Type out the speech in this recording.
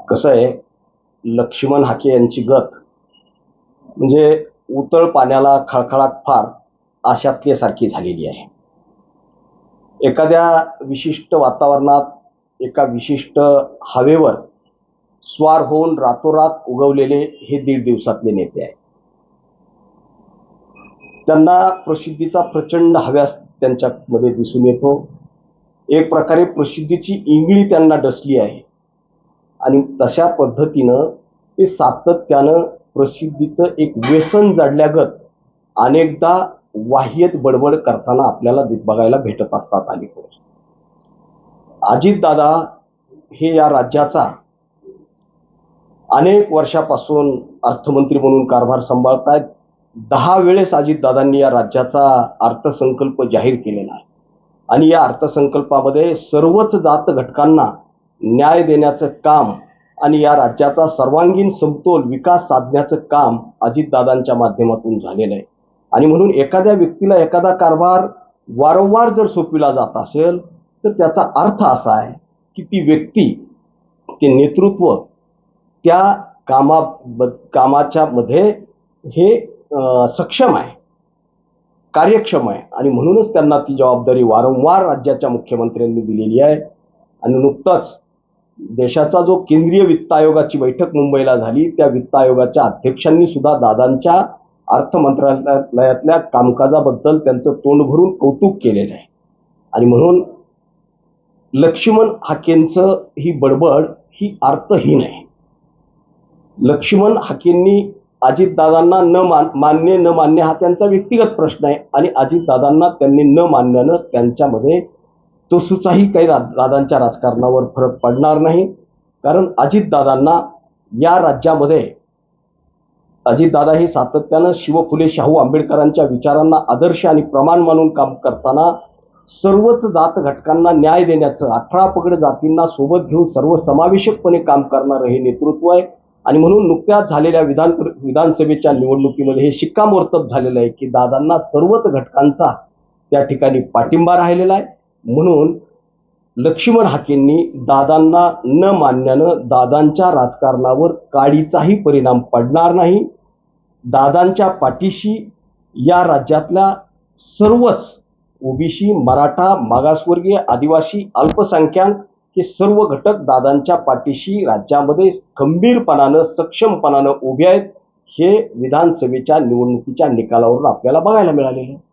कसं आहे, लक्ष्मण हाके यांची गत म्हणजे उतळ पाण्याला खळखळाट फार अशातल्यासारखी झालेली आहे. एखाद्या विशिष्ट वातावरणात, एका विशिष्ट हवेवर स्वार होऊन रातोरात उगवलेले हे 1.5 दिवसातले नेते आहेत. त्यांना प्रसिद्धीचा प्रचंड हव्यास त्यांच्यामध्ये दिसून येतो. एक प्रकारे प्रसिद्धीची इंगळी त्यांना डसली आहे आणि तशा पद्धतीनं ते सातत्यानं प्रसिद्धीचं एक व्यसन जडल्यागत अनेकदा वाह्यत बडबड करताना आपल्याला बघायला भेटत असतात. अलीकडे अजितदादा हे या राज्याचा अनेक वर्षापासून अर्थमंत्री म्हणून कारभार सांभाळतायत. 10 वेळेस अजितदादांनी या राज्याचा अर्थसंकल्प जाहीर केलेला आहे आणि या अर्थसंकल्पामध्ये सर्वच जात घटकांना न्याय देण्याचं काम आणि या राज्याचा सर्वांगीण समतोल विकास साधण्याचं काम अजितदादांच्या माध्यमातून झालेलं आहे. आणि म्हणून एखाद्या व्यक्तीला एखादा कारभार वारंवार जर सोपविला जात असेल तर त्याचा अर्थ असा आहे की ती व्यक्ती, ते नेतृत्व त्या कामाच्या मध्ये हे सक्षम आहे, कार्यक्षम आहे आणि म्हणूनच त्यांना ती जबाबदारी वारंवार राज्याच्या मुख्यमंत्र्यांनी दिलेली आहे. आणि नुकतंच देशाचा जो केंद्रीय वित्त आयोगाची बैठक मुंबईला झाली, त्या वित्त आयोगाच्या अध्यक्षांनी सुद्धा दादांच्या अर्थ मंत्रालयातल्या कामकाजाबद्दल त्यांचं तोंड भरून कौतुक केलेलं आहे. आणि म्हणून लक्ष्मण हाकेंचं ही बडबड ही अर्थहीन आहे. लक्ष्मण हाकेंनी अजितदादांना न मान्य हा त्यांचा व्यक्तिगत प्रश्न आहे आणि अजितदादांना त्यांनी न मानण्यानं त्यांच्यामध्ये तसूचाही काही दादांच्या राजकारणावर फरक पडणार नाही. कारण अजितदादांना या राज्यामध्ये, अजितदादा हे सातत्यानं फुले शाहू आंबेडकरांच्या विचारांना आदर्श आणि प्रमाण मानून काम करताना सर्वच जात घटकांना न्याय देण्याचं, 18 पगड जातींना सोबत घेऊन सर्वसमावेशकपणे काम करणारं हे नेतृत्व आहे. आणि म्हणून नुकत्याच झालेल्या विधानसभेच्या निवडणुकीमध्ये हे शिक्कामोर्तब झालेलं आहे की दादांना सर्वच घटकांचा त्या ठिकाणी पाठिंबा राहिलेला आहे. म्हणून लक्ष्मण हाकेंनी दादांना न मानण्यानं दादांच्या राजकारणावर काडीचाही परिणाम पडणार नाही. दादांच्या पाठीशी या राज्यातल्या सर्वच ओबीसी, मराठा, मागासवर्गीय, आदिवासी, अल्पसंख्याक हे सर्व घटक दादांच्या पाठीशी राज्यामध्ये खंबीरपणानं, सक्षमपणानं उभे आहेत. हे विधानसभेच्या निवडणुकीच्या निकालावरून आपल्याला बघायला मिळालेलं आहे.